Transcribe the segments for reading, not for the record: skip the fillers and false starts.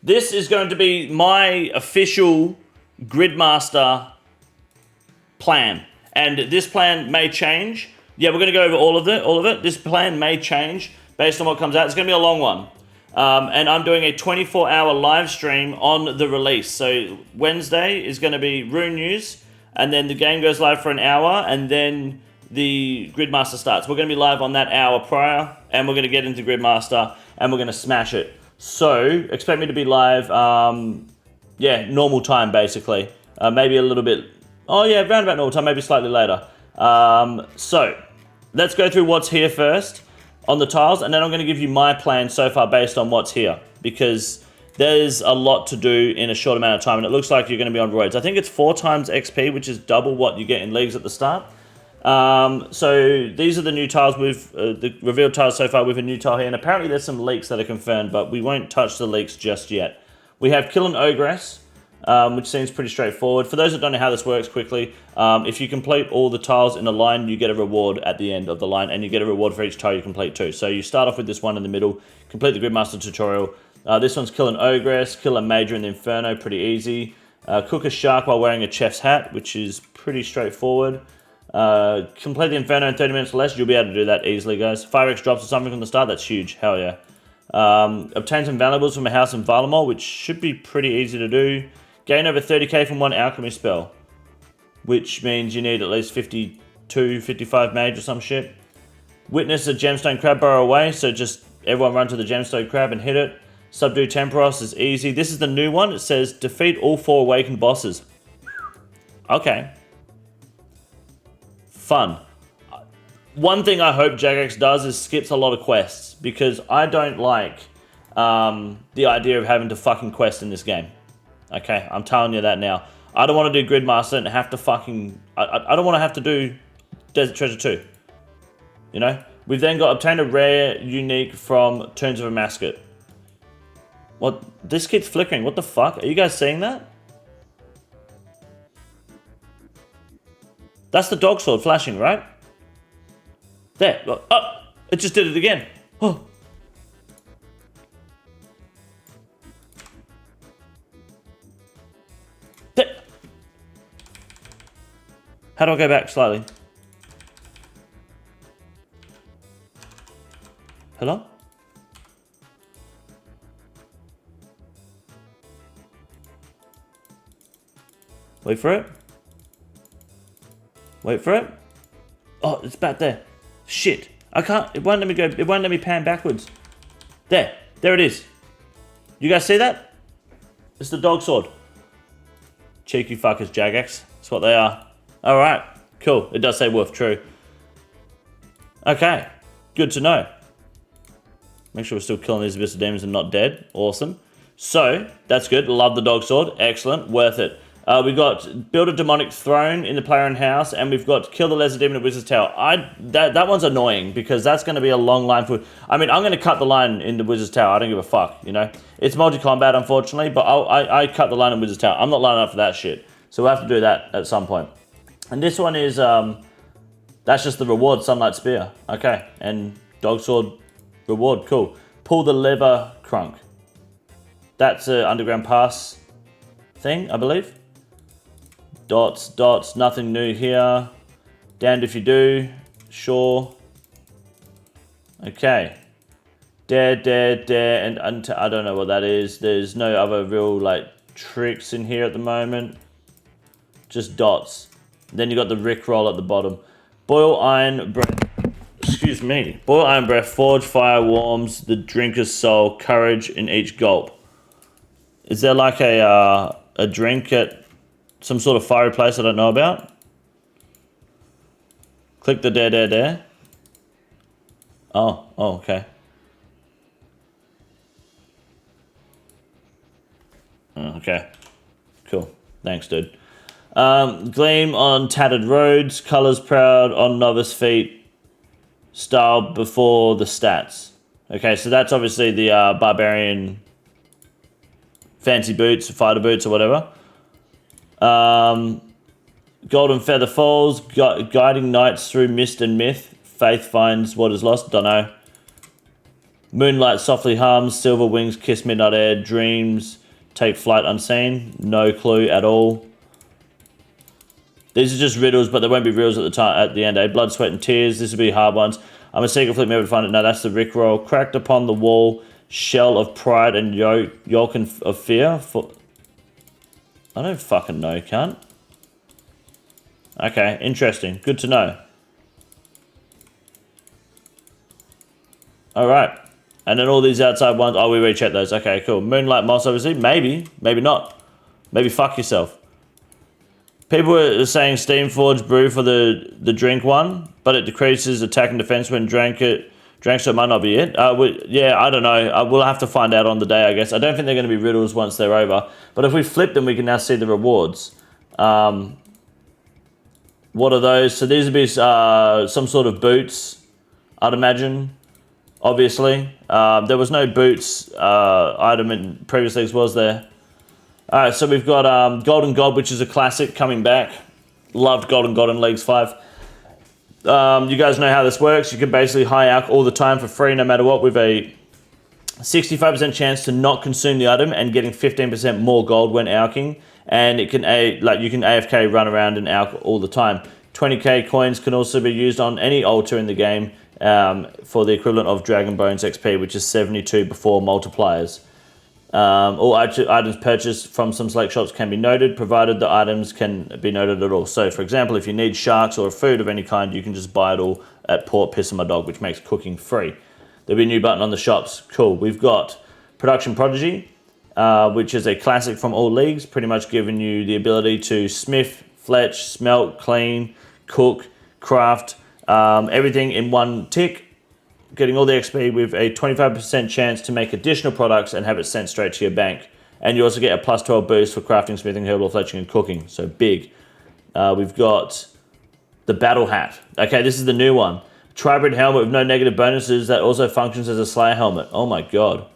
this is going to be my official Gridmaster plan. And this plan may change. Yeah, we're going to go over all of it. This plan may change based on what comes out. It's going to be a long one. And I'm doing a 24-hour live stream on the release. So Wednesday is going to be Rune News, and then the game goes live for an hour, and then the Gridmaster starts. We're going to be live on that hour prior, and we're going to get into Gridmaster, and we're going to smash it. So expect me to be live, normal time basically. Maybe a little bit, around about normal time, maybe slightly later. So let's go through what's here first on the tiles, and then I'm going to give you my plan so far based on what's here, because there's a lot to do in a short amount of time, and it looks like you're going to be on roids. I think it's 4 times XP, which is double what you get in leagues at the start. So these are the new tiles with the revealed tiles so far with a new tile here, and apparently there's some leaks that are confirmed, but we won't touch the leaks just yet. We have Kill an Ogress, which seems pretty straightforward. For those that don't know how this works quickly, if you complete all the tiles in a line, you get a reward at the end of the line, and you get a reward for each tile you complete too. So you start off with this one in the middle, complete the Gridmaster tutorial. This one's Kill an Ogress, kill a Major in the Inferno, pretty easy. Cook a shark while wearing a chef's hat, which is pretty straightforward. Complete the Inferno in 30 minutes or less, you'll be able to do that easily, guys. 5x drops or something from the start, that's huge, hell yeah. Obtain some valuables from a house in Valamor, which should be pretty easy to do. Gain over 30k from one alchemy spell, which means you need at least 52, 55 mage or some shit. Witness a gemstone crab burrow away, so just everyone run to the gemstone crab and hit it. Subdue Temporos is easy. This is the new one. It says defeat all 4 awakened bosses. Okay. Fun. One thing I hope Jagex does is skips a lot of quests, because I don't like the idea of having to fucking quest in this game. Okay, I'm telling you that now. I don't want to do Gridmaster and have to fucking... I don't want to have to do Desert Treasure 2. You know? We've then got obtain a rare unique from Turns of a Mascot. What? This keeps flickering. What the fuck? Are you guys seeing that? That's the dog sword flashing, right? There. Look. Oh! It just did it again. Oh. There. How do I go back slightly? Hello? Wait for it. Wait for it. Oh, it's back there. Shit. I can't. It won't let me go. It won't let me pan backwards. There. There it is. You guys see that? It's the dog sword. Cheeky fuckers, Jagex. That's what they are. Alright. Cool. It does say wolf. True. Okay. Good to know. Make sure we're still killing these abyssal demons and not dead. Awesome. So, that's good. Love the dog sword. Excellent. Worth it. We've got build a demonic throne in the player and house, and we've got kill the lesser demon at Wizard's Tower. That one's annoying, because that's going to be a long line for... I mean, I'm going to cut the line in the Wizard's Tower. I don't give a fuck, you know? It's multi-combat, unfortunately, but I cut the line in Wizard's Tower. I'm not lining up for that shit. So we'll have to do that at some point. And this one is... that's just the reward, Sunlight Spear. Okay, and Dog Sword reward, cool. Pull the lever crunk. That's an underground pass thing, I believe. Dots, dots, nothing new here. Damned if you do. Sure. Okay. Dare, and I don't know what that is. There's no other real, like, tricks in here at the moment. Just dots. Then you got the Rickroll at the bottom. Boil iron breath. Excuse me. Boil iron breath. Forge fire warms the drinker's soul. Courage in each gulp. Is there like a drink at some sort of fiery place I don't know about? Click the dare. Oh, okay. Okay, cool. Thanks, dude. Gleam on tattered roads, colors proud on novice feet, style before the stats. Okay, so that's obviously the barbarian fancy boots, fighter boots or whatever. Golden Feather Falls, guiding knights through mist and myth. Faith finds what is lost. Don't know. Moonlight softly hums, silver wings kiss midnight air, dreams take flight unseen. No clue at all. These are just riddles, but there won't be riddles at the end. Blood, sweat, and tears. This will be hard ones. I'm a secret flip, never to find it. No, that's the Rickroll. Cracked upon the wall, shell of pride and yolk of fear. I don't fucking know, cunt. Okay, interesting. Good to know. All right. And then all these outside ones. Oh, we recheck those. Okay, cool. Moonlight Moss, obviously. Maybe. Maybe not. Maybe fuck yourself. People are saying Steam Forge brew for the drink one, but it decreases attack and defense when drank, so it might not be it. Yeah, I don't know. We'll have to find out on the day, I guess. I don't think they're going to be riddles once they're over. But if we flip them, we can now see the rewards. What are those? So these would be some sort of boots, I'd imagine, obviously. There was no boots item in previous leagues, was there? Alright, so we've got Golden God, which is a classic, coming back. Loved Golden God in Leagues 5. You guys know how this works. You can basically high alch all the time for free, no matter what, with a 65% chance to not consume the item and getting 15% more gold when alching. And it can you can AFK run around and alch all the time. 20k coins can also be used on any altar in the game for the equivalent of Dragon Bones XP, which is 72 before multipliers. All items purchased from some select shops can be noted, provided the items can be noted at all. So, for example, if you need sharks or food of any kind, you can just buy it all at Port Piss of My Dog, which makes cooking free. There'll be a new button on the shops. Cool. We've got Production Prodigy, which is a classic from all leagues, pretty much giving you the ability to smith, fletch, smelt, clean, cook, craft, everything in one tick. Getting all the XP with a 25% chance to make additional products and have it sent straight to your bank. And you also get a plus 12 boost for crafting, smithing, herbal, fletching, and cooking. So big. We've got the Battle Hat. Okay, this is the new one. Tribrid helmet with no negative bonuses that also functions as a Slayer helmet. Oh my god.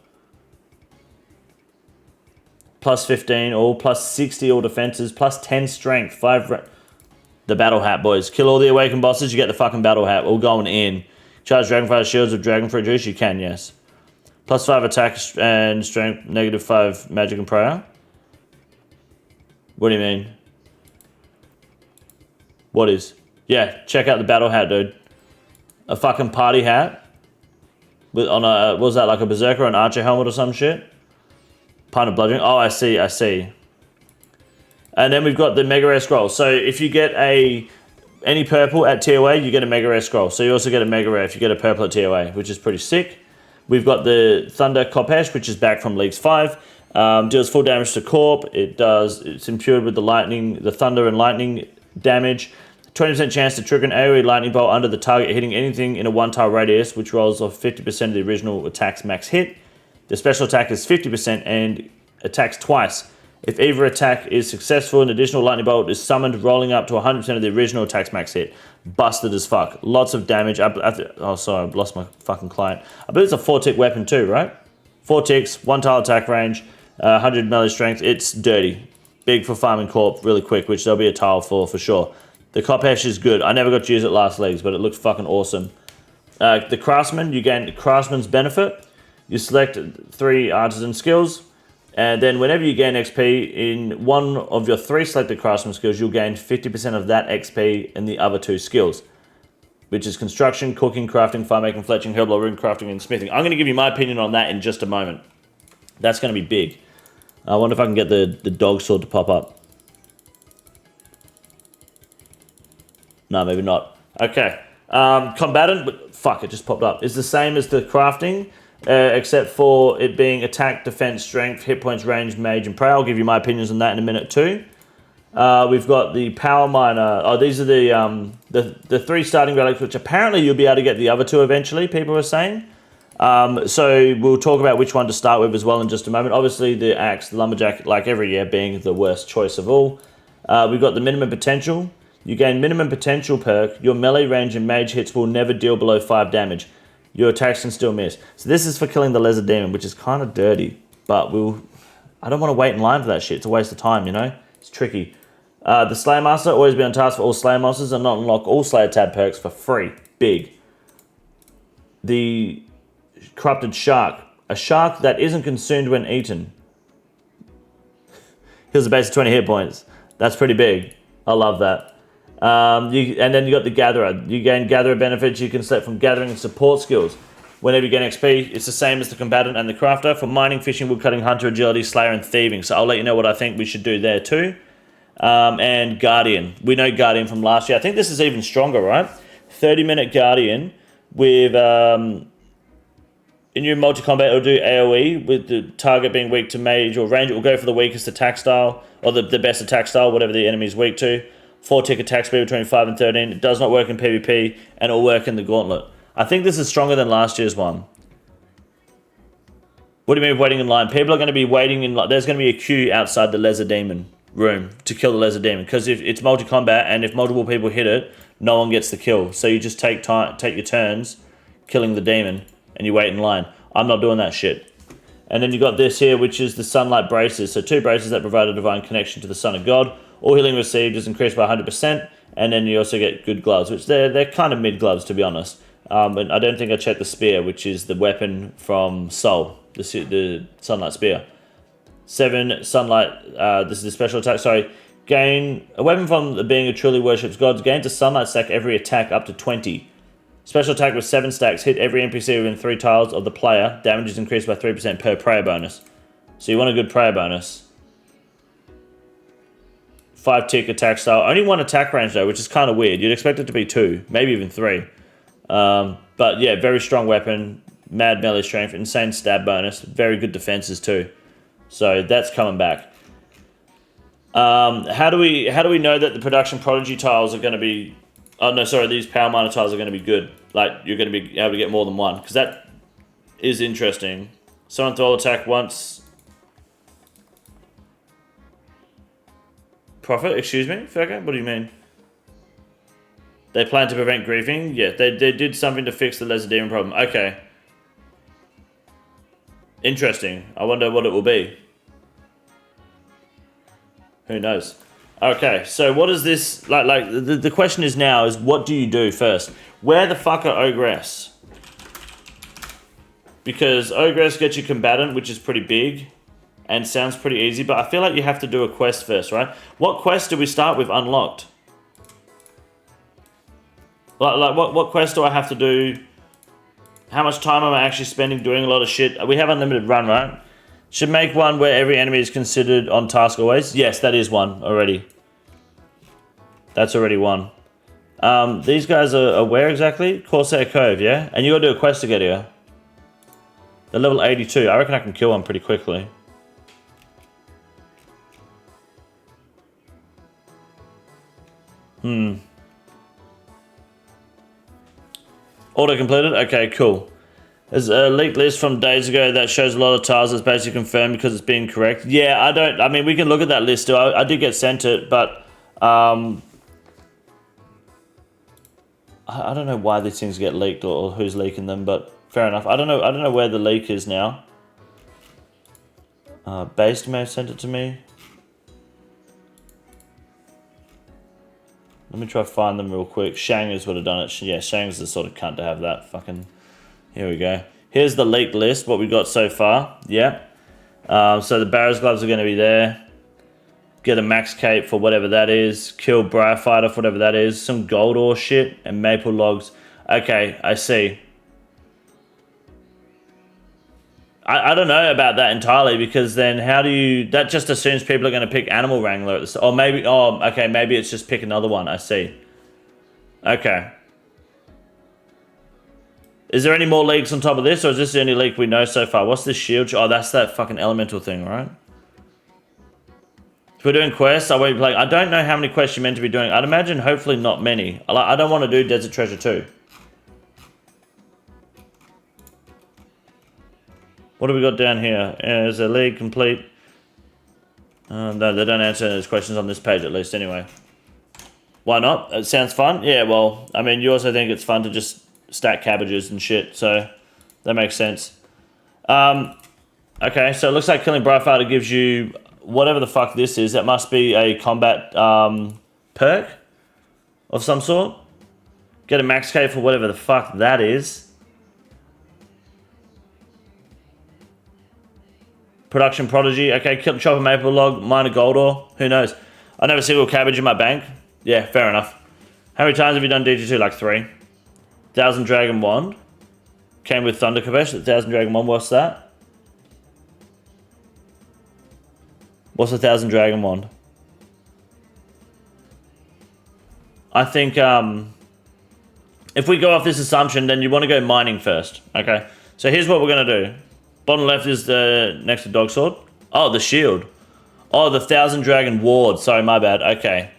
Plus 15 all, plus 60 all defenses, plus 10 strength, 5... The Battle Hat, boys. Kill all the awakened bosses, you get the fucking Battle Hat. All going in. Charge Dragonfire shields with Dragonfruit juice? You can, yes. Plus 5 attack and strength, negative 5 magic and prayer. What do you mean? What is? Yeah, check out the Battle Hat, dude. A fucking party hat. With on a, what was that, like a Berserker or an Archer helmet or some shit? Pint of bludgeoning. Oh, I see, I see. And then we've got the Mega Rare Scroll. So if you get any purple at TOA, you get a Mega Rare Scroll. So you also get a Mega Rare if you get a purple at TOA, which is pretty sick. We've got the Thunder Kopesh, which is back from Leagues 5. Deals full damage to Corp. It's imbued with the thunder and lightning damage. 20% chance to trigger an AoE lightning bolt under the target, hitting anything in a one-tile radius, which rolls off 50% of the original attack's max hit. The special attack is 50% and attacks twice. If either attack is successful, an additional lightning bolt is summoned, rolling up to 100% of the original attack's max hit. Busted as fuck. Lots of damage. Oh, sorry, I've lost my fucking client. I believe it's a 4-tick weapon too, right? 4 ticks, 1-tile attack range, 100 melee strength. It's dirty. Big for farming Corp really quick, which there'll be a tile for sure. The Kopesh is good. I never got to use it last leagues, but it looks fucking awesome. The Craftsman, you gain Craftsman's benefit. You select 3 artisan skills. And then whenever you gain XP in one of your 3 selected craftsman skills, you'll gain 50% of that XP in the other 2 skills, which is construction, cooking, crafting, fire making, fletching, herbal, rune crafting, and smithing. I'm going to give you my opinion on that in just a moment. That's going to be big. I wonder if I can get the dog sword to pop up. No, maybe not. Okay. Combatant, but fuck, it just popped up. It's the same as the crafting. Except for it being attack, defense, strength, hit points, range, mage, and prayer. I'll give you my opinions on that in a minute too. We've got the power miner. Oh, these are the 3 starting relics, which apparently you'll be able to get the other 2 eventually, people are saying. So we'll talk about which one to start with as well in just a moment. Obviously the axe, the lumberjack, like every year, being the worst choice of all. We've got the minimum potential. You gain minimum potential perk. Your melee range and mage hits will never deal below 5 damage. Your attacks can still miss. So this is for killing the Lizard Demon, which is kind of dirty. But I don't want to wait in line for that shit. It's a waste of time, you know? It's tricky. The Slayer Master, always be on task for all Slayer Masters and not unlock all Slayer tab perks for free. Big. The corrupted shark. A shark that isn't consumed when eaten. Heals a base of 20 hit points. That's pretty big. I love that. And then you got the Gatherer. You gain Gatherer benefits you can select from gathering and support skills. Whenever you gain XP, it's the same as the Combatant and the Crafter for mining, fishing, woodcutting, hunter, agility, slayer, and thieving. So I'll let you know what I think we should do there too. And Guardian. We know Guardian from last year. I think this is even stronger, right? 30-minute Guardian with... in your multi-combat, it'll do AoE with the target being weak to mage or range. It will go for the weakest attack style or the best attack style, whatever the enemy is weak to. 4-tick attack speed between 5 and 13. It does not work in PvP and it'll work in the Gauntlet. I think this is stronger than last year's one. What do you mean waiting in line? People are going to be waiting in line. There's going to be a queue outside the Lesser Demon room to kill the Lesser Demon because if it's multi-combat and if multiple people hit it, no one gets the kill. So you just take your turns killing the demon and you wait in line. I'm not doing that shit. And then you got this here, which is the Sunlight Braces. So 2 braces that provide a divine connection to the Son of God. All healing received is increased by 100%. And then you also get good gloves, which they're kind of mid gloves, to be honest. And I don't think I checked the Spear, which is the weapon from Soul, the Sunlight Spear. 7 Sunlight, this is the special attack, sorry. Gain a weapon from the being who truly worships gods. Gains a Sunlight stack every attack up to 20. Special attack with 7 stacks. Hit every NPC within 3 tiles of the player. Damage is increased by 3% per prayer bonus. So you want a good prayer bonus. 5-tick attack style. Only 1 attack range though, which is kind of weird. You'd expect it to be 2, maybe even 3. But yeah, very strong weapon. Mad melee strength. Insane stab bonus. Very good defenses too. So that's coming back. How do we know that the production prodigy tiles are going to be... Oh, no, sorry, these power miner tiles are going to be good. Like, you're going to be able to get more than 1. Because that is interesting. Summon Thrall attack once. Profit, excuse me? Fergo? What do you mean? They plan to prevent griefing? Yeah, they did something to fix the Lesser Demon problem. Okay. Interesting. I wonder what it will be. Who knows? Okay, so what is this... Like the question is now is what do you do first? Where the fuck are Ogress? Because Ogress gets you Combatant, which is pretty big. And sounds pretty easy, but I feel like you have to do a quest first, right? What quest do we start with unlocked? Like what quest do I have to do? How much time am I actually spending doing a lot of shit? We have unlimited run, right? Should make one where every enemy is considered on task always. Yes, that is one already. That's already one. These guys are where exactly? Corsair Cove, yeah? And you gotta do a quest to get here. They're level 82. I reckon I can kill one pretty quickly. Auto completed? Okay, cool. There's a leaked list from days ago that shows a lot of tiles that's basically confirmed because it's being correct. Yeah, I mean, we can look at that list still. I did get sent it, but I don't know why these things get leaked or who's leaking them, but fair enough. I don't know where the leak is now. Based may have sent it to me. Let me try to find them real quick. Shangers would have done it. Yeah, Shangers is the sort of cunt to have that fucking... Here we go. Here's the leaked list, what we got so far. Yeah. So the Barrows gloves are going to be there. Get a max cape for whatever that is. Kill Briarfighter for whatever that is. Some gold ore shit and maple logs. Okay, I see. I don't know about that entirely because then how do you... That just assumes people are going to pick Animal Wrangler at the... Or maybe... Oh, okay, maybe it's just pick another one. I see. Okay. Is there any more leaks on top of this, or is this the only leak we know so far? What's this shield? Oh, that's that fucking elemental thing, right? If we're doing quests, I won't be playing. I don't know how many quests you're meant to be doing. I'd imagine hopefully not many. I don't want to do Desert Treasure 2. What do we got down here? Is a league complete? No, they don't answer those questions on this page at least anyway. Why not? It sounds fun. Yeah, well, I mean, you also think it's fun to just stack cabbages and shit, so that makes sense. Okay, so it looks like killing Briarfighter gives you whatever the fuck this is. That must be a combat perk of some sort. Get a max K for whatever the fuck that is. Production Prodigy. Okay, chop a maple log, mine a gold ore. Who knows? I never see a little cabbage in my bank. Yeah, fair enough. How many times have you done DG2? Like 3. 1,000 Dragon Wand. Came with Thunder Kavesh. 1,000 Dragon Wand, what's that? What's 1,000 Dragon Wand? I think if we go off this assumption, then you want to go mining first. Okay, so here's what we're going to do. Bottom left is the next to Dog Sword. Oh, the shield. Oh, the 1,000 Dragon Ward. Sorry, my bad. Okay.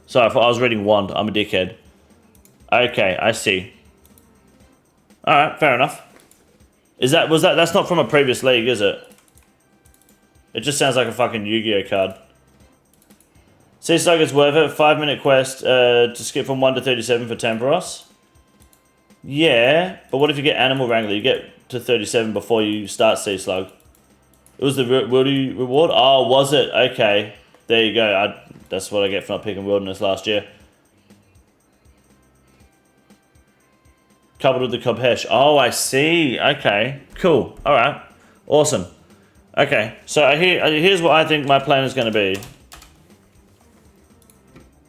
Sorry, I was reading Wand. I'm a dickhead. Okay, I see. Alright, fair enough. That's not from a previous league, is it? It just sounds like a fucking Yu-Gi-Oh card. Sea Slug is worth it. 5-minute quest to skip from 1 to 37 for Temperos. Yeah, but what if you get Animal Wrangler? You get to 37 before you start Sea Slug. It was the Wildy reward? Oh, was it? Okay. There you go. That's what I get for not picking Wilderness last year. Coupled with the Kobhesh. Oh, I see. Okay. Cool. Alright. Awesome. Okay. So here's what I think my plan is going to be.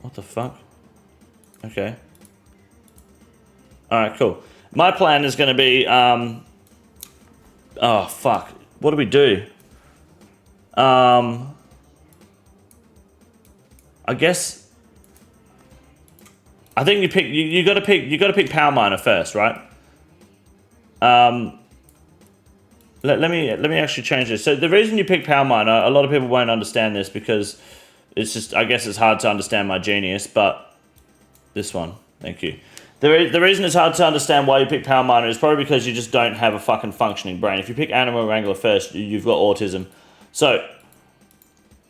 What the fuck? Okay. Alright, cool. My plan is going to be... oh, fuck. What do we do? I guess... I think you pick... You got to pick Power Miner first, right? Let me actually change this. So the reason you pick Power Miner, a lot of people won't understand this because it's just... I guess it's hard to understand my genius, but... This one. Thank you. The reason it's hard to understand why you pick Power Miner is probably because you just don't have a fucking functioning brain. If you pick Animal Wrangler first, you've got autism. So...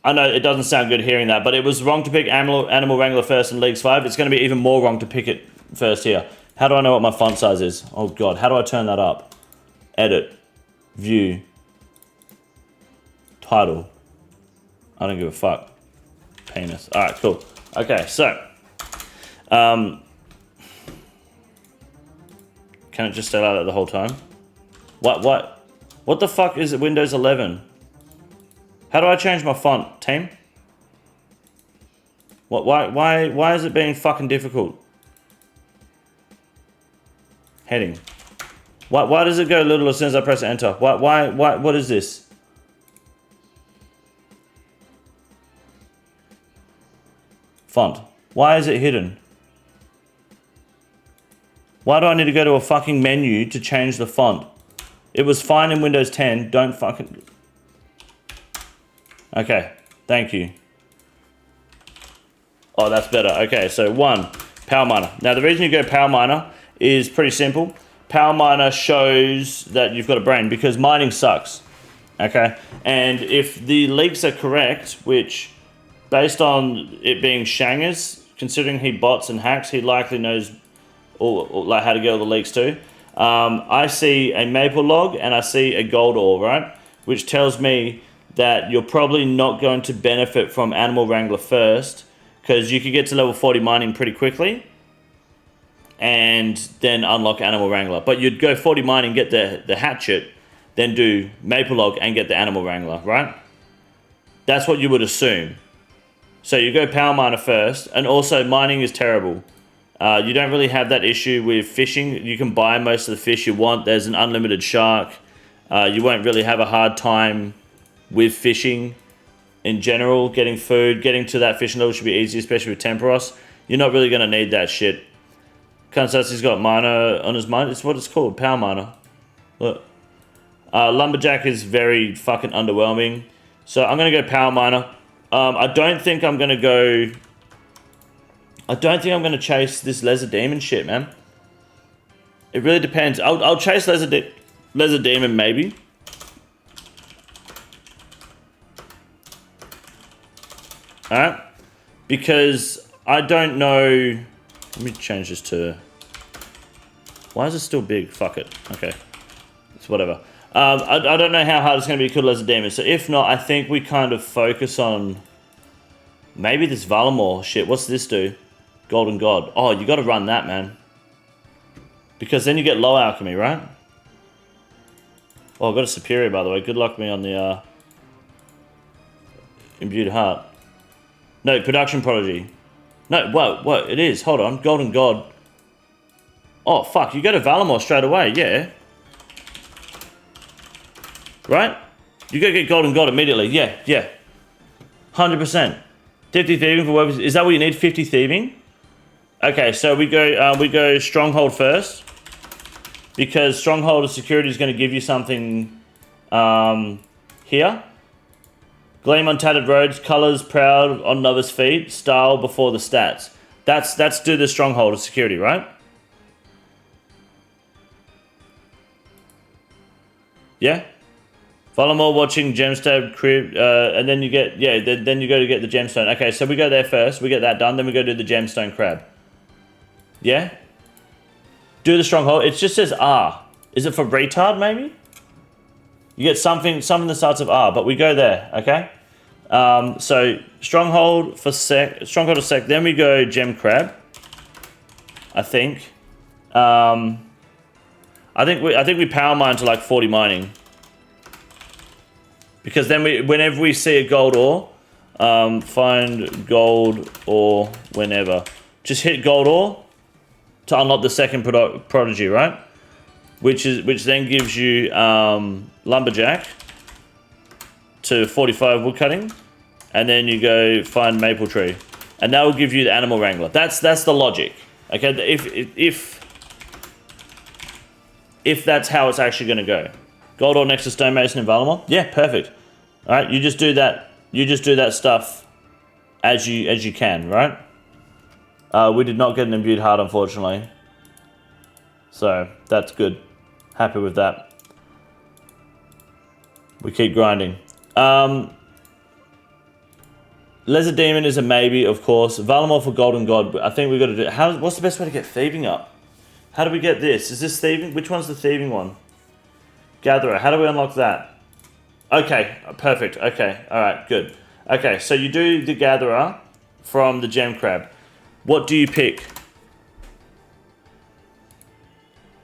I know it doesn't sound good hearing that, but it was wrong to pick Animal Wrangler first in Leagues 5. It's going to be even more wrong to pick it first here. How do I know what my font size is? Oh god, how do I turn that up? Edit. View. Title. I don't give a fuck. Penis. Alright, cool. Okay, so. Can it just stay like that the whole time? What the fuck is it Windows 11? How do I change my font, team? Why is it being fucking difficult? Heading. Why does it go little as soon as I press enter? What is this? Font. Why is it hidden? Why do I need to go to a fucking menu to change the font? It was fine in Windows 10, don't fucking... Okay, thank you. Oh, that's better. Okay, so 1, Power Miner. Now, the reason you go Power Miner is pretty simple. Power Miner shows that you've got a brain because mining sucks. Okay, and if the leaks are correct, which, based on it being Shanger's, considering he bots and hacks, he likely knows like how to get all the leaks too. I see a maple log and I see a gold ore, right? Which tells me that you're probably not going to benefit from Animal Wrangler first, because you could get to level 40 mining pretty quickly and then unlock Animal Wrangler. But you'd go 40 mining, get the hatchet, then do Maple Log and get the Animal Wrangler, right? That's what you would assume. So you go Power Miner first, and also mining is terrible. You don't really have that issue with fishing. You can buy most of the fish you want. There's an unlimited shark. You won't really have a hard time with fishing in general. Getting food, getting to that fishing level should be easy, especially with Temperos. You're not really going to need that shit. Kansatsi's got miner on his mind. It's what it's called, Power Miner. Look. Lumberjack is very fucking underwhelming. So I'm going to go Power Miner. I don't think I'm going to chase this Lizard Demon shit, man. It really depends. I'll chase Lizard Demon maybe. Alright? Because I don't know... Let me change this to... Why is it still big? Fuck it. Okay. It's whatever. I don't know how hard it's going to be to kill Lizard Demon. So if not, I think we kind of focus on... Maybe this Valamor shit. What's this do? Golden God. Oh, you got to run that, man. Because then you get low alchemy, right? Oh, I got a superior, by the way. Good luck me on the Imbued heart. No, production prodigy. No, what? It is. Hold on. Golden god. Oh, fuck. You go to Valamor straight away. Yeah. Right? You go get golden god immediately. Yeah. 100%. 50 thieving for weapons. Is that what you need? 50 thieving? Okay, so we go stronghold first. Because stronghold of security is going to give you something here. Gleam on tattered roads, colors proud on novice feet, style before the stats. That's do the stronghold of security, right? Yeah. Valamor watching gemstone crib, and then you get then you go to get the gemstone. Okay, so we go there first. We get that done. Then we go do the gemstone crab. Yeah. Do the stronghold. It just says R. Is it for retard, maybe? You get something that starts with R, but we go there, okay? So stronghold for stronghold of sec. Then we go gem crab. I think. I think we power mine to like 40 mining. Because then whenever we see a gold ore, find gold ore whenever. Just hit gold ore to unlock the second prodigy, right? Which then gives you lumberjack to 45 wood cutting, and then you go find maple tree, and that will give you the animal wrangler. That's the logic. Okay, if that's how it's actually going to go. Gold ore next to stonemason and Valamor. Yeah, perfect. All right, you just do that. You just do that stuff as you can, right? We did not get an imbued heart, unfortunately. So that's good. Happy with that. We keep grinding. Lesser Demon is a maybe, of course. Valamor for Golden God. I think we've got to do... What's the best way to get thieving up? How do we get this? Is this thieving? Which one's the thieving one? Gatherer. How do we unlock that? Okay, perfect. Okay, all right, good. Okay, so you do the Gatherer from the Gem Crab. What do you pick?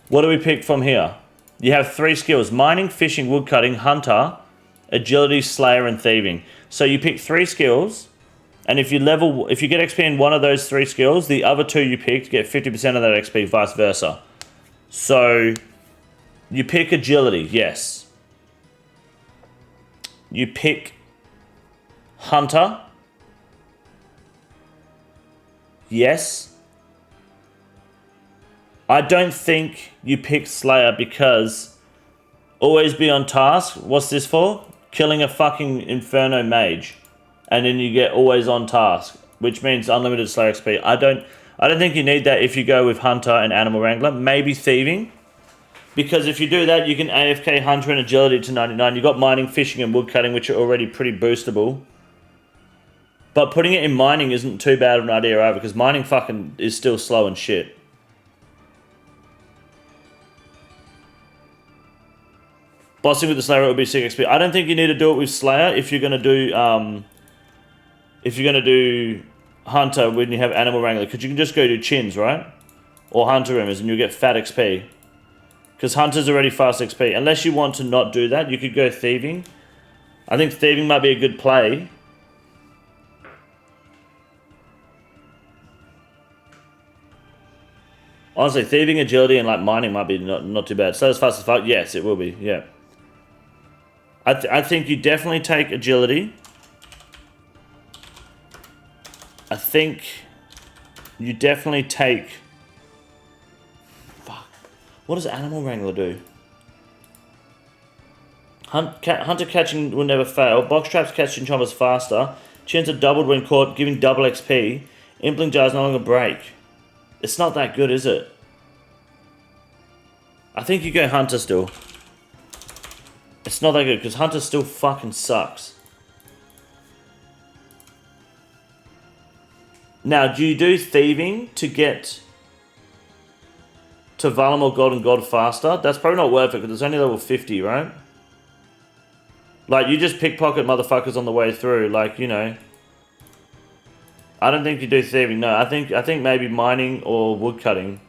What do we pick from here? You have 3 skills: mining, fishing, woodcutting, hunter, agility, slayer, and thieving. So you pick 3 skills, and if you get XP in one of those 3 skills, the other 2 you picked get 50% of that XP, vice versa. So you pick agility, yes. You pick hunter, yes. I don't think you pick slayer because always be on task. What's this for? Killing a fucking inferno mage, and then you get always on task, which means unlimited slayer XP. I don't think you need that if you go with hunter and animal wrangler. Maybe thieving, because if you do that, you can AFK hunter and agility to 99. You got mining, fishing, and woodcutting, which are already pretty boostable. But putting it in mining isn't too bad of an idea either, because mining fucking is still slow and shit. Bossing with the Slayer would be 6 XP. I don't think you need to do it with Slayer if you're gonna do Hunter when you have Animal Wrangler, because you can just go to Chins, right? Or Hunter Rimmers and you'll get fat XP. Because Hunter's already fast XP. Unless you want to not do that, you could go Thieving. I think Thieving might be a good play. Honestly, Thieving, Agility, and like Mining might be not too bad. So as fast as fuck? Yes, it will be, yeah. I think you definitely take Agility. I think you definitely take... Fuck. What does Animal Wrangler do? Hunter catching will never fail. Box traps catching chompers faster. Chins are doubled when caught, giving double XP. Impling jars no longer break. It's not that good, is it? I think you go Hunter still. It's not that good, because Hunter still fucking sucks. Now, do you do Thieving to get to Valamor Golden God faster? That's probably not worth it, because it's only level 50, right? Like, you just pickpocket motherfuckers on the way through, like, you know. I don't think you do Thieving, no. I think maybe Mining or Woodcutting.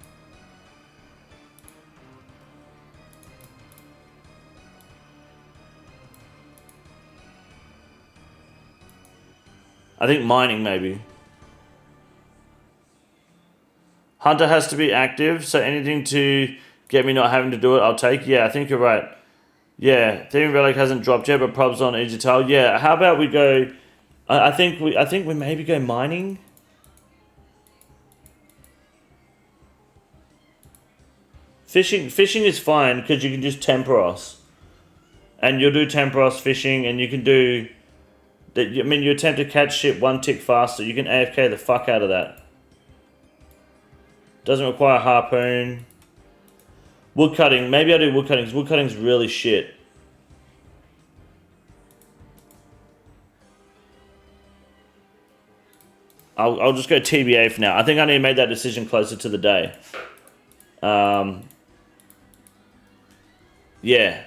I think mining, maybe. Hunter has to be active, so anything to get me not having to do it, I'll take. Yeah, I think you're right. Yeah, Thieving Relic hasn't dropped yet, but probs on Easy Tile. Yeah, how about we go... I think we maybe go mining. Fishing is fine, because you can just Temporos. And you'll do Temporos fishing, and you can do... I mean, you attempt to catch shit one tick faster. You can AFK the fuck out of that. Doesn't require harpoon. Woodcutting. Maybe I do woodcutting, because woodcutting's really shit. I'll just go TBA for now. I think I need to make that decision closer to the day. Yeah.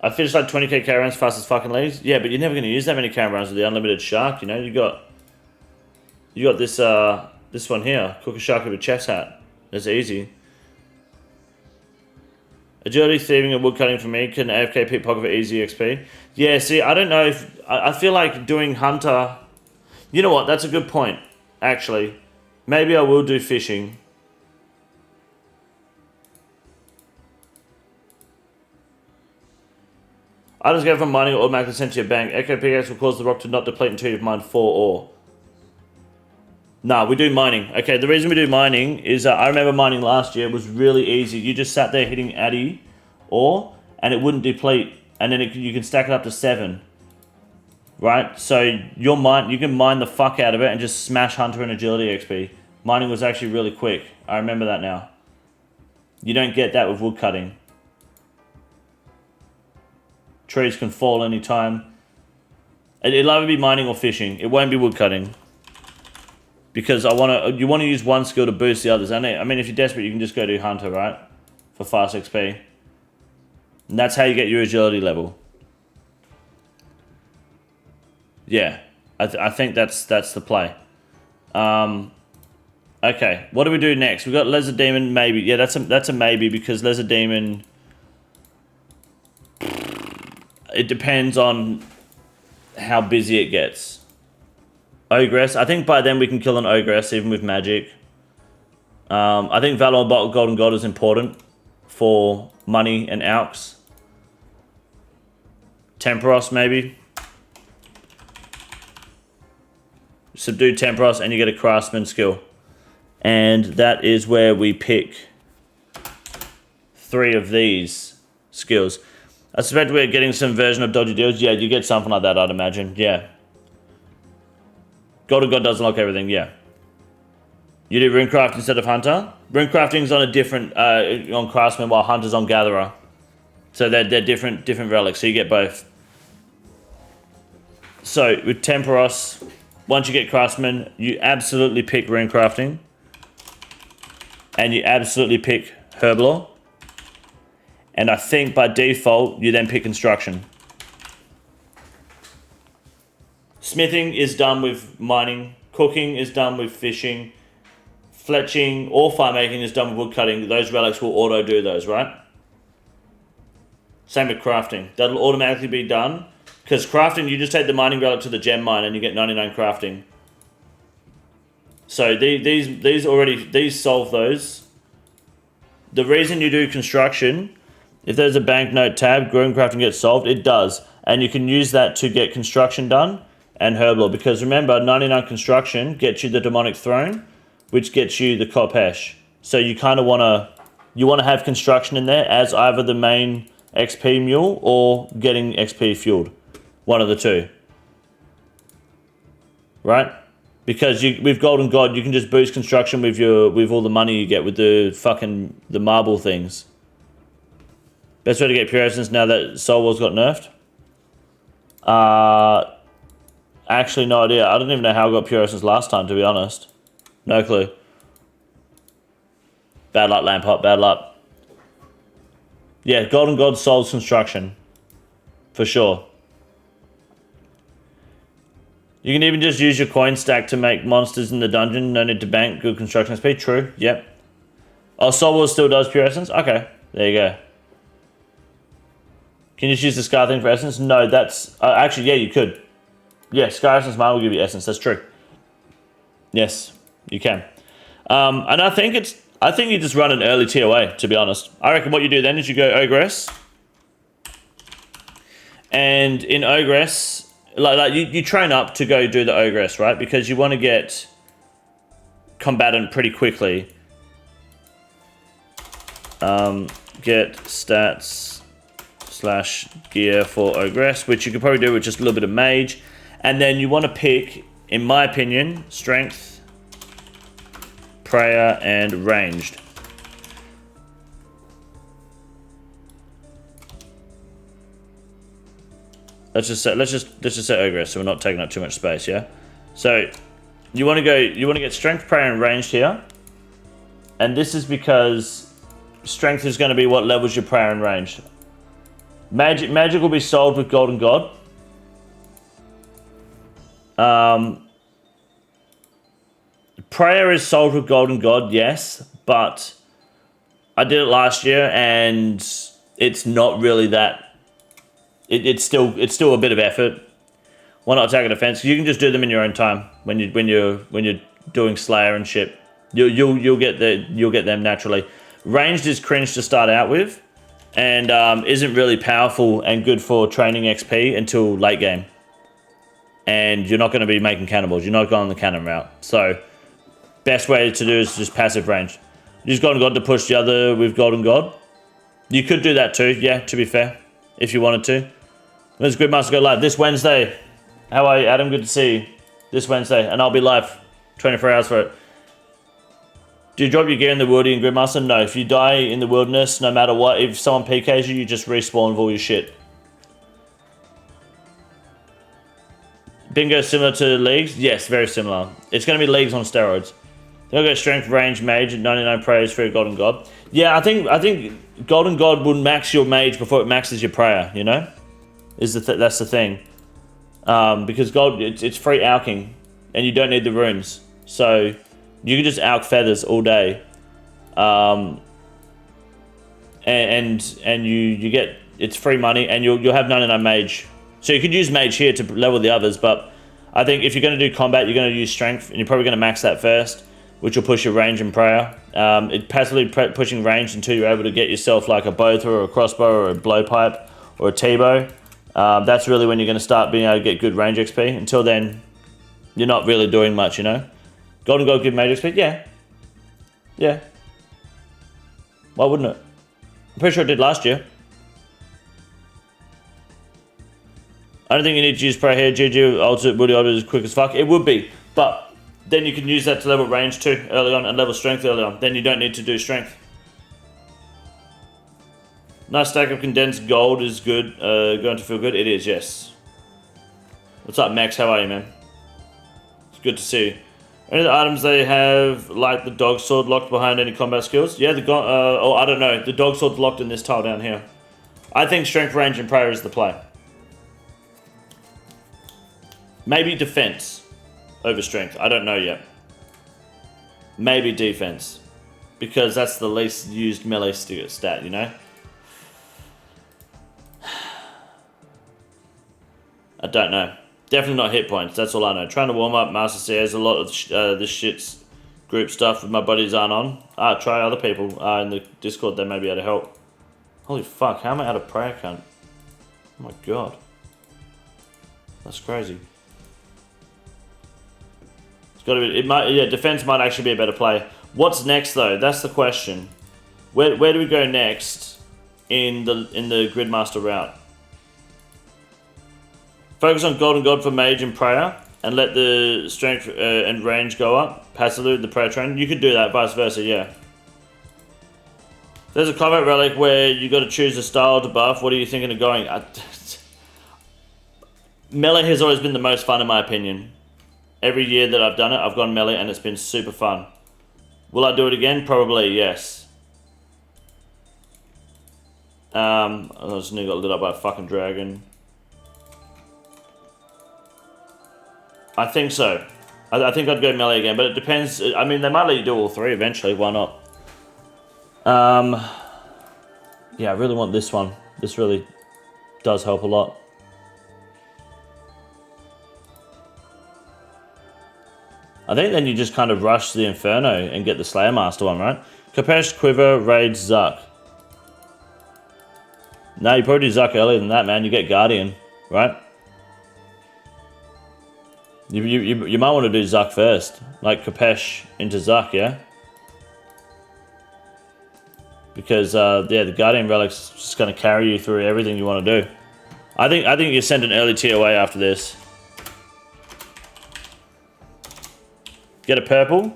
I finished like 20k caravans fast as fucking leaves. Yeah, but you're never going to use that many caravans with the unlimited shark, you know? You got this this one here. Cook a shark with a chef's hat. That's easy. Agility, thieving, and woodcutting for me. Can AFK pickpocket for easy XP? Yeah, see, I don't know if... I feel like doing hunter... You know what? That's a good point, actually. Maybe I will do fishing. Items go from mining or automatically sent to your bank. Echo pickaxe will cause the rock to not deplete until you've mined 4 ore. Nah, we do mining. Okay, the reason we do mining is I remember mining last year was really easy. You just sat there hitting Addy ore and it wouldn't deplete. And then you can stack it up to 7. Right? So you can mine the fuck out of it and just smash Hunter and Agility XP. Mining was actually really quick. I remember that now. You don't get that with woodcutting. Trees can fall anytime. It'll either be mining or fishing. It won't be woodcutting. Because you want to use one skill to boost the others. I mean, if you're desperate, you can just go do Hunter, right? For fast XP. And that's how you get your agility level. Yeah, I think that's the play. Okay, what do we do next? We got Lizard Demon, maybe. Yeah, that's a maybe because Lizard Demon. It depends on how busy it gets. Ogress, I think by then we can kill an Ogress even with magic. I think Valor Golden God is important for money and alks. Temporos maybe. Subdue Temporos and you get a Craftsman skill. And that is where we pick 3 of these skills. I suspect we're getting some version of Dodgy Deals. Yeah, you get something like that, I'd imagine. Yeah. Golden God does unlock everything, yeah. You do Runecraft instead of Hunter. Runecrafting's on a different, on Craftsman, while Hunter's on Gatherer. So they're different relics, so you get both. So with Temporos, once you get Craftsman, you absolutely pick Runecrafting. And you absolutely pick Herblore. And I think by default, you then pick Construction. Smithing is done with mining. Cooking is done with fishing. Fletching or fire making is done with woodcutting. Those relics will auto do those, right? Same with crafting. That'll automatically be done. Because crafting, you just take the mining relic to the gem mine and you get 99 crafting. So these solve those. The reason you do construction, if there's a banknote tab, growing crafting gets solved, it does. And you can use that to get construction done and Herblore. Because remember, 99 construction gets you the demonic throne, which gets you the Kopesh. So you kind of want to have construction in there as either the main XP mule or getting XP fueled. One of the two. Right? Because with Golden God, you can just boost construction with all the money you get with the marble things. Best way to get pure essence now that Soul War's got nerfed? Actually, no idea. I don't even know how I got pure essence last time, to be honest. No clue. Bad luck, Lampot, bad luck. Yeah, Golden God solves construction. For sure. You can even just use your coin stack to make monsters in the dungeon. No need to bank. Good construction speed. True. Yep. Oh, Soul War still does pure essence? Okay. There you go. Can you just use the Scar thing for essence? No, that's... actually, yeah, you could. Yeah, Sky Essence Smile will give you Essence. That's true. Yes, you can. And I think you just run an early TOA, to be honest. I reckon what you do then is you go Ogress. And in Ogress, like you train up to go do the Ogress, right? Because you want to get combatant pretty quickly. Get stats / gear for Ogress, which you could probably do with just a little bit of mage. And then you want to pick, in my opinion, strength, prayer, and ranged. Let's just set Ogress, so we're not taking up too much space, yeah? So you want to get strength, prayer, and ranged here. And this is because strength is going to be what levels your prayer and ranged. Magic will be sold with Golden God. Prayer is sold with Golden God, yes, but I did it last year and it's not really that. It's still a bit of effort. Why not attack and defense? You can just do them in your own time when you're doing Slayer and shit. You'll get them naturally. Ranged is cringe to start out with, and isn't really powerful and good for training XP until late game. And you're not going to be making cannonballs. You're not going the cannon route. So best way to do is just passive range. Use Golden God to push the other with Golden God. You could do that too, yeah, to be fair, if you wanted to. Let's Gridmaster go live this Wednesday. How are you, Adam? Good to see you. This Wednesday, and I'll be live 24 hours for it. Do you drop your gear in the woody in Gridmaster? No, if you die in the wilderness, no matter what, if someone PKs you, you just respawn with all your shit. Bingo similar to leagues? Yes, very similar. It's going to be leagues on steroids. Then I'll go strength, range, mage, and 99 praise for your Golden God. Yeah, I think Golden God will max your mage before it maxes your prayer, you know? That's the thing. Because gold, it's free alching, and you don't need the runes. So you can just alch feathers all day. And you get, it's free money, and you'll have 99 mage. So you could use mage here to level the others, but I think if you're going to do combat, you're going to use strength, and you're probably going to max that first, which will push your range and prayer. It passively pushing range until you're able to get yourself like a bow throw or a crossbow or a blowpipe or a T-bow. That's really when you're going to start being able to get good range XP. Until then, you're not really doing much, you know? Golden God give mage XP? Yeah. Yeah. Why wouldn't it? I'm pretty sure it did last year. I don't think you need to use prayer here. GG ultimate woody order is quick as fuck. It would be, but then you can use that to level range too early on and level strength early on. Then you don't need to do strength. Nice stack of condensed gold is good. Going to feel good? It is, yes. What's up, Max? How are you, man? It's good to see you. Any of the items they have, like the dog sword, locked behind any combat skills? Yeah, I don't know. The dog sword's locked in this tile down here. I think strength, range, and prayer is the play. Maybe defense over strength. I don't know yet. Maybe defense. Because that's the least used melee stat, you know? I don't know. Definitely not hit points. That's all I know. Trying to warm up Master CS. A lot of this shit's group stuff with my buddies aren't on. Try other people in the Discord. They may be able to help. Holy fuck. How am I out of prayer, cunt? Oh my god. That's crazy. It's got to be. It might. Yeah, defense might actually be a better play. What's next though? That's the question. Where do we go next in the Gridmaster route? Focus on Golden God for mage and prayer, and let the strength and range go up. Passively with the prayer train. You could do that, vice versa, yeah. There's a combat relic where you got to choose a style to buff. What are you thinking of going? Melee has always been the most fun in my opinion. Every year that I've done it, I've gone melee and it's been super fun. Will I do it again? Probably, yes. I just got lit up by a fucking dragon. I think so. I think I'd go melee again, but it depends. I mean, they might let you do all three eventually. Why not? Yeah, I really want this one. This really does help a lot. I think then you just kind of rush the Inferno and get the Slayer Master one, right? Kapesh, Quiver, Raids, Zuck. No, you probably do Zuck earlier than that, man. You get Guardian, right? You might want to do Zuck first. Like Kapesh into Zuck, yeah? Because, yeah, the Guardian Relic's just going to carry you through everything you want to do. I think you send an early TOA after this. Get a purple.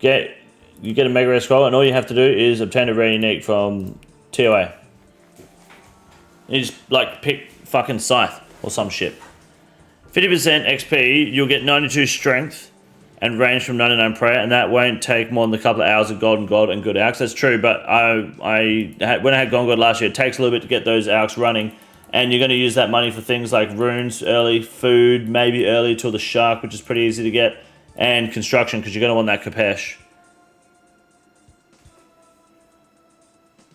You get a Mega Rare Scroll, and all you have to do is obtain a rare unique from TOA. You just, like, pick fucking Scythe or some shit. 50% XP, you'll get 92 Strength and range from 99 prayer, and that won't take more than a couple of hours of Golden God and good Alks. That's true, but when I had Golden God last year, it takes a little bit to get those Alks running, and you're going to use that money for things like runes early, food, maybe early till the Shark, which is pretty easy to get, and construction, because you're going to want that Kapesh.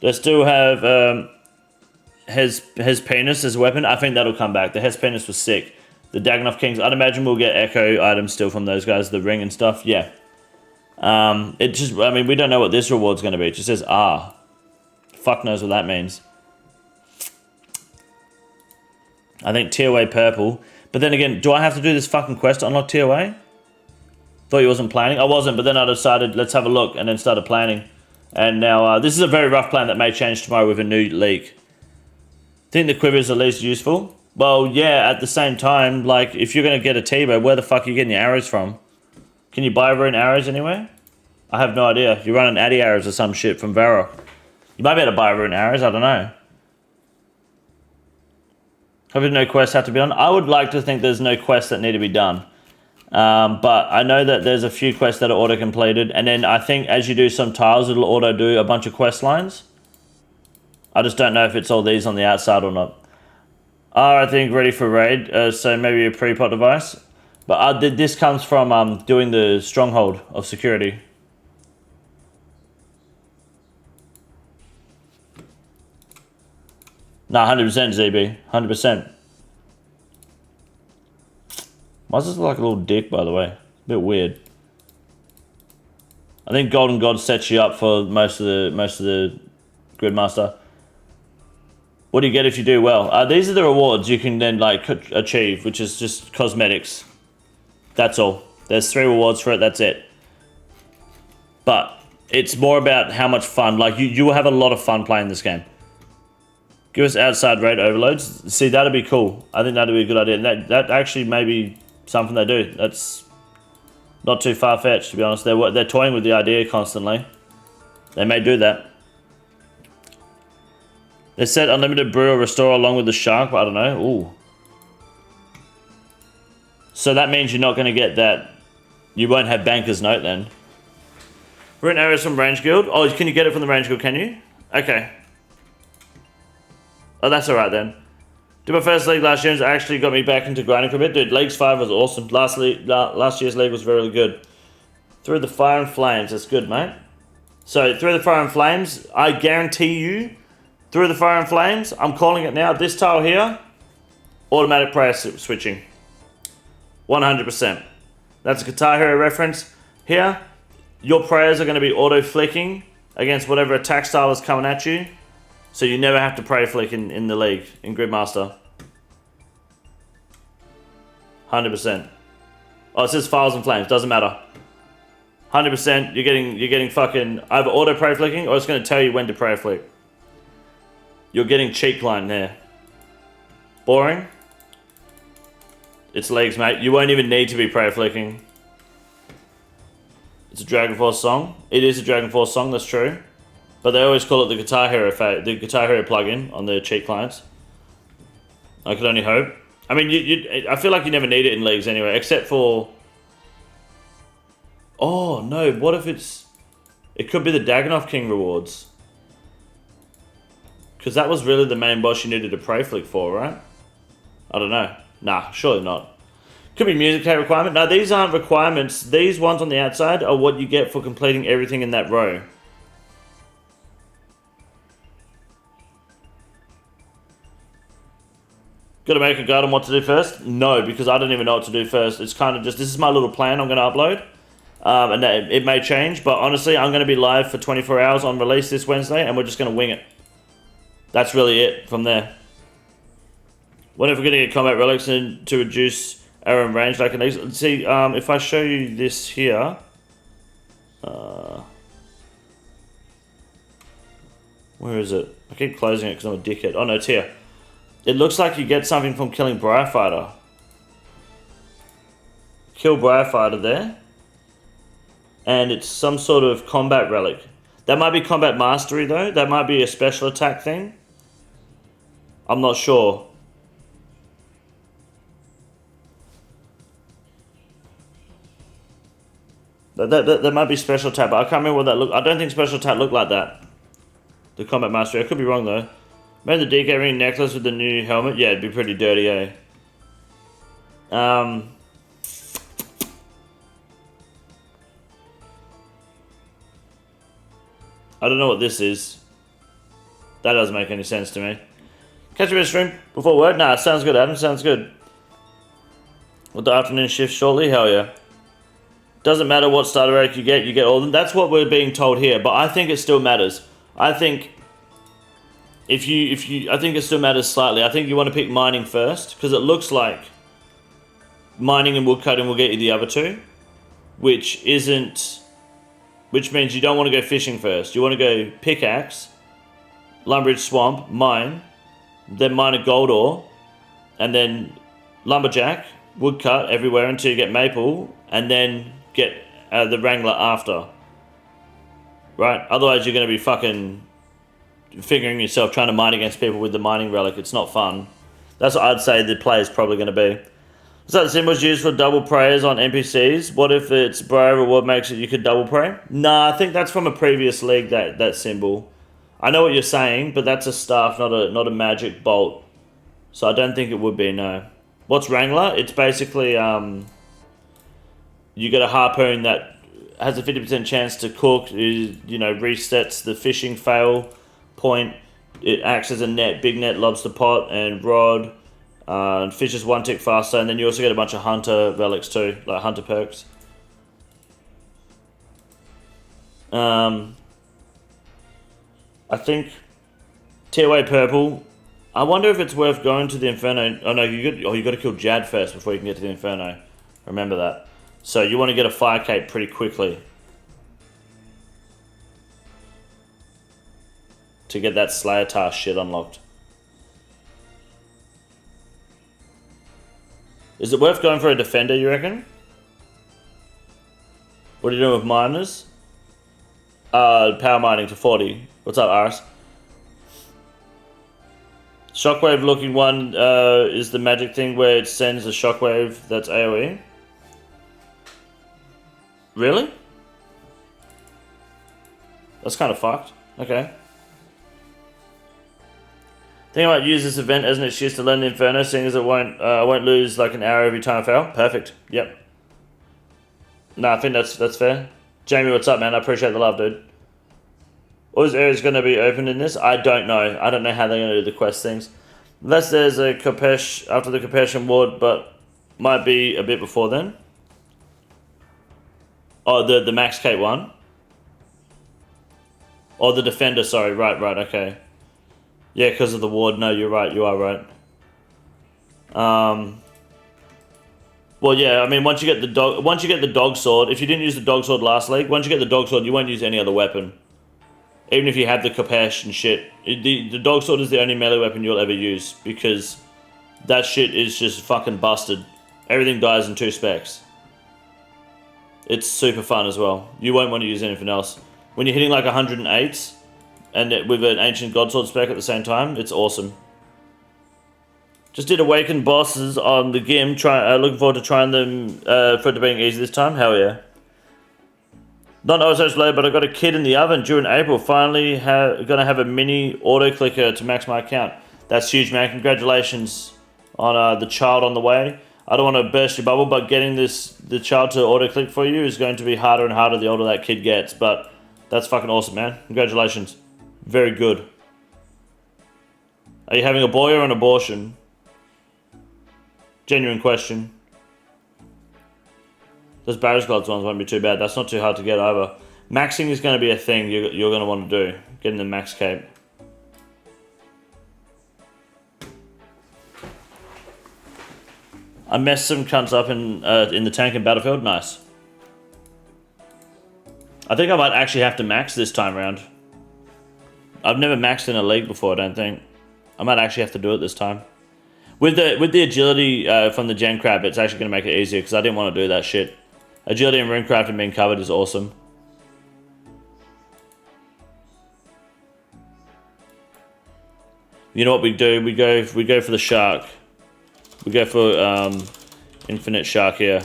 They still have Hes Penis as a weapon. I think that'll come back. The Hes Penis was sick. The Dagonoth Kings, I'd imagine we'll get Echo items still from those guys, the ring and stuff, yeah. It just, I mean, we don't know what this reward's going to be. It just says R. Fuck knows what that means. I think TOA purple. But then again, do I have to do this fucking quest to unlock TOA? Thought you wasn't planning. I wasn't, but then I decided, let's have a look, and then started planning. And now, this is a very rough plan that may change tomorrow with a new leak. Think the Quiver is the least useful? Well, yeah, at the same time, like, if you're going to get a T-Bow, where the fuck are you getting your arrows from? Can you buy rune arrows anywhere? I have no idea. You're running Addy arrows or some shit from Varrock. You might be able to buy rune arrows, I don't know. Hopefully no quests have to be done. I would like to think there's no quests that need to be done. But I know that there's a few quests that are auto-completed, and then I think as you do some tiles, it'll auto-do a bunch of quest lines. I just don't know if it's all these on the outside or not. I think ready for raid, so maybe a pre-pot device. But this comes from doing the stronghold of security. Nah, 100% ZB, 100%. Why does this look like a little dick, by the way? A bit weird. I think Golden God sets you up for most of the Gridmaster. What do you get if you do well? These are the rewards you can then like achieve, which is just cosmetics. That's all. There's 3 rewards for it, that's it. But it's more about how much fun, like you will have a lot of fun playing this game. Give us outside raid overloads. See, that'd be cool. I think that'd be a good idea. And that actually may be something they do. That's not too far-fetched, to be honest. They're toying with the idea constantly. They may do that. They said unlimited brew or restore along with the Shark, but I don't know. Ooh. So that means you're not going to get that. You won't have Banker's Note then. Rune arrows from Range Guild. Oh, can you get it from the Range Guild, can you? Okay. Oh, that's alright then. Did my first league last year, and actually got me back into grinding for a bit. Dude, Leagues 5 was awesome. Last year's league was really good. Through the Fire and Flames, that's good, mate. So, Through the Fire and Flames, I guarantee you, Through the Fire and Flames, I'm calling it now, this tile here, automatic prayer switching. 100%. That's a Guitar Hero reference. Here, your prayers are going to be auto-flicking against whatever attack style is coming at you. So you never have to pray flick in the league, in Gridmaster. 100%. Oh, it says Files and Flames, doesn't matter. 100%, you're getting fucking either auto pray flicking or it's going to tell you when to pray flick. You're getting cheek line there. Boring? It's leagues, mate. You won't even need to be pray flicking. It's a Dragon Force song. It is a Dragon Force song, that's true. But they always call it the Guitar Hero plugin on the cheat clients. I could only hope. I mean, I feel like you never need it in leagues anyway, except for... Oh, no, what if it's... It could be the Dagonoth King rewards. Because that was really the main boss you needed to pray flick for, right? I don't know. Nah, surely not. Could be music tape requirement. No, these aren't requirements. These ones on the outside are what you get for completing everything in that row. Got to make a guide on what to do first? No, because I don't even know what to do first. It's kind of just, this is my little plan I'm going to upload. And it may change, but honestly, I'm going to be live for 24 hours on release this Wednesday, and we're just going to wing it. That's really it from there. What if we're going to get combat relics in to reduce arrow and range like an ex? See, if I show you this here, where is it? I keep closing it because I'm a dickhead. Oh no, it's here. It looks like you get something from killing Briarfighter. Kill Briarfighter there. And it's some sort of combat relic. That might be combat mastery though. That might be a special attack thing. I'm not sure. That might be special attack, but I can't remember what that looked. I don't think special attack looked like that. The combat mastery. I could be wrong though. Maybe the DK ring necklace with the new helmet. Yeah, it'd be pretty dirty, eh? I don't know what this is. That doesn't make any sense to me. Catch you in stream before work? Nah, sounds good, Adam. Sounds good. With the afternoon shift shortly? Hell yeah. Doesn't matter what starter relic you get all of them. That's what we're being told here, but I think it still matters. I think I think it still matters slightly. I think you want to pick mining first, because it looks like mining and woodcutting will get you the other two, which means you don't want to go fishing first. You want to go pickaxe, Lumbridge Swamp, mine, then mine a gold ore, and then lumberjack, woodcut everywhere until you get maple, and then get the wrangler after. Right? Otherwise you're going to be fucking figuring yourself trying to mine against people with the mining relic. It's not fun. That's what I'd say the play is probably going to be. So the symbol's used for double prays on NPCs. What if it's Briar reward makes it you could double pray? Nah, I think that's from a previous league, that symbol. I know what you're saying, but that's a staff, not a magic bolt. So I don't think it would be, no. What's Wrangler? It's basically you get a harpoon that has a 50% chance to cook, resets the fishing fail point. It acts as a net, big net, lobster pot, and rod. Fishes one tick faster, and then you also get a bunch of hunter relics too, like hunter perks. I think Tearway purple. I wonder if it's worth going to the Inferno. Oh no, you got to kill Jad first before you can get to the Inferno. Remember that. So you want to get a fire cape pretty quickly to get that Slayer task shit unlocked. Is it worth going for a defender, you reckon? What are you doing with miners? Power mining to 40. What's up, Aris? Shockwave looking one is the magic thing where it sends a shockwave that's AoE. Really? That's kind of fucked. Okay. Think I might use this event as an excuse to learn the Inferno, seeing as it won't lose like an arrow every time I fail. Perfect. Yep. No, I think that's fair. Jamie, what's up, man? I appreciate the love, dude. All these areas going to be open in this? I don't know. I don't know how they're going to do the quest things. Unless there's a Kopesh after the Kopesh and Ward, but might be a bit before then. Oh, the Max Cape one. Oh, the Defender, sorry. Right, okay. Yeah, because of the ward. No, you're right. You are right. Well, yeah. I mean, once you get the dog sword, if you didn't use the dog sword last league, once you get the dog sword, you won't use any other weapon. Even if you have the Kopesh and shit, the dog sword is the only melee weapon you'll ever use, because that shit is just fucking busted. Everything dies in 2 specs. It's super fun as well. You won't want to use anything else. When you're hitting like 108s, and with an Ancient Godsword spec at the same time, it's awesome. Just did Awakened bosses on the GIM. Looking forward to trying them for it being easy this time. Hell yeah. Not OSRs low, but I got a kid in the oven during April. Finally gonna have a mini auto clicker to max my account. That's huge, man. Congratulations on the child on the way. I don't want to burst your bubble, but getting the child to auto click for you is going to be harder and harder the older that kid gets. But that's fucking awesome, man. Congratulations. Very good. Are you having a boy or an abortion? Genuine question. Those Barry's Gloves ones won't be too bad. That's not too hard to get over. Maxing is going to be a thing you're going to want to do. Getting the max cape. I messed some cunts up in the tank in Battlefield. Nice. I think I might actually have to max this time around. I've never maxed in a league before, I don't think. I might actually have to do it this time. With the agility from the Gen Crab, it's actually going to make it easier because I didn't want to do that shit. Agility and runecraft and being covered is awesome. You know what we do? We go for the shark. We go for infinite shark here.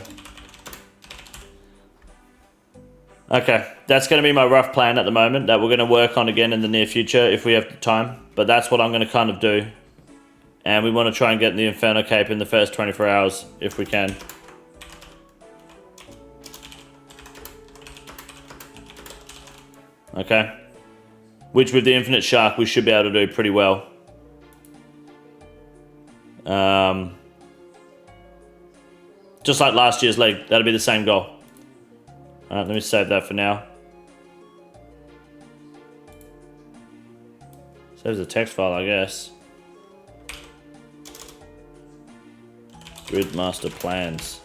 Okay, that's going to be my rough plan at the moment that we're going to work on again in the near future if we have the time. But that's what I'm going to kind of do. And we want to try and get the Inferno Cape in the first 24 hours if we can. Okay. Which with the Infinite Shark we should be able to do pretty well. Just like last year's league, that'll be the same goal. Alright, let me save that for now. Saves a text file, I guess. Grid master plans.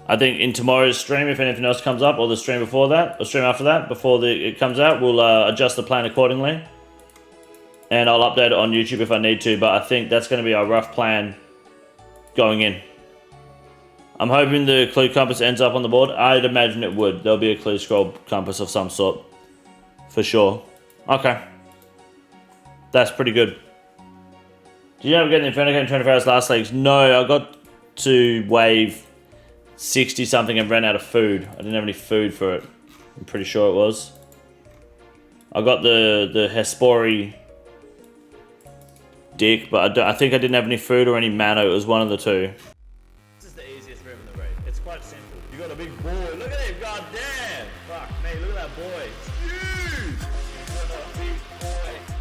I think in tomorrow's stream, if anything else comes up, or the stream before that, or stream after that, before it comes out, we'll adjust the plan accordingly. And I'll update it on YouTube if I need to, but I think that's going to be our rough plan going in. I'm hoping the clue compass ends up on the board. I'd imagine it would. There'll be a clue scroll compass of some sort. For sure. Okay. That's pretty good. Did you ever get the Inferno Game 24 hours last leagues? No, I got to wave 60 something and ran out of food. I didn't have any food for it. I'm pretty sure it was. I got the Hespori dick, but I think I didn't have any food or any mana. It was one of the two. This is the easiest move in the raid. It's quite simple. You got a big boy. Look at him. God damn. Fuck me. Look at that boy. It's huge. You got a big boy.